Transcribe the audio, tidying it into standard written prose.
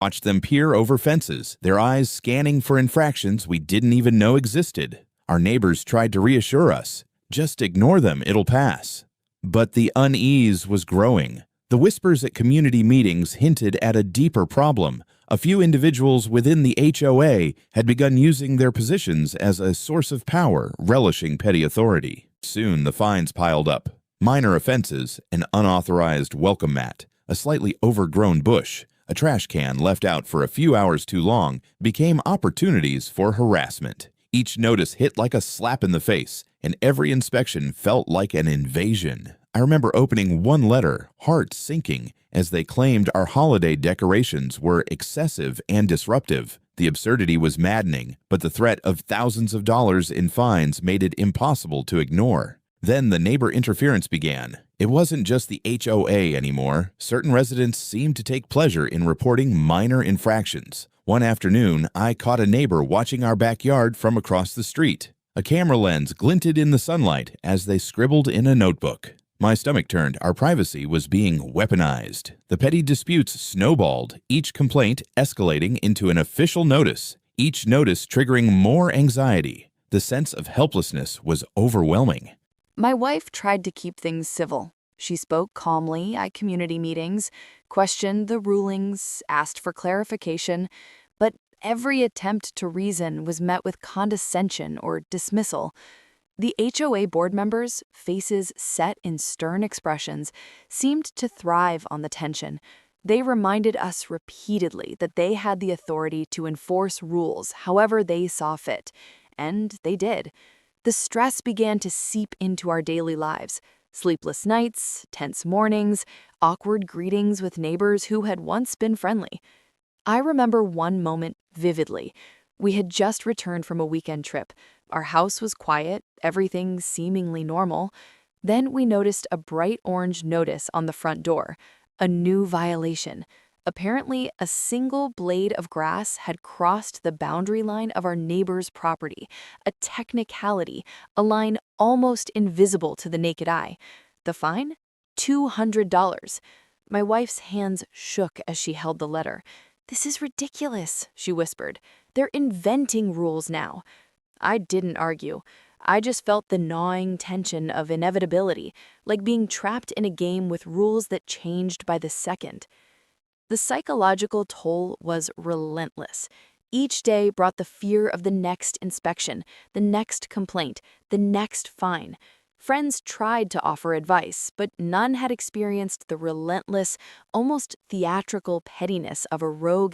Watched them peer over fences, their eyes scanning for infractions we didn't even know existed. Our neighbors tried to reassure us, just ignore them, it'll pass. But the unease was growing. The whispers at community meetings hinted at a deeper problem. A few individuals within the HOA had begun using their positions as a source of power, relishing petty authority. Soon the fines piled up. Minor offenses, an unauthorized welcome mat, a slightly overgrown bush, a trash can left out for a few hours too long, became opportunities for harassment. Each notice hit like a slap in the face, and every inspection felt like an invasion. I remember opening one letter, heart sinking, as they claimed our holiday decorations were excessive and disruptive. The absurdity was maddening, but the threat of thousands of dollars in fines made it impossible to ignore. Then the neighbor interference began. It wasn't just the HOA anymore. Certain residents seemed to take pleasure in reporting minor infractions. One afternoon, I caught a neighbor watching our backyard from across the street. A camera lens glinted in the sunlight as they scribbled in a notebook. My stomach turned. Our privacy was being weaponized. The petty disputes snowballed, each complaint escalating into an official notice, each notice triggering more anxiety. The sense of helplessness was overwhelming. My wife tried to keep things civil. She spoke calmly at community meetings, questioned the rulings, asked for clarification, but every attempt to reason was met with condescension or dismissal. The HOA board members, faces set in stern expressions, seemed to thrive on the tension. They reminded us repeatedly that they had the authority to enforce rules however they saw fit, and they did. The stress began to seep into our daily lives. Sleepless nights, tense mornings, awkward greetings with neighbors who had once been friendly. I remember one moment vividly. We had just returned from a weekend trip. Our house was quiet, everything seemingly normal. Then we noticed a bright orange notice on the front door, a new violation. Apparently, a single blade of grass had crossed the boundary line of our neighbor's property, a technicality, a line almost invisible to the naked eye. The fine? $200. My wife's hands shook as she held the letter. "This is ridiculous," she whispered. "They're inventing rules now." I didn't argue. I just felt the gnawing tension of inevitability, like being trapped in a game with rules that changed by the second. The psychological toll was relentless. Each day brought the fear of the next inspection, the next complaint, the next fine. Friends tried to offer advice, but none had experienced the relentless, almost theatrical pettiness of a rogue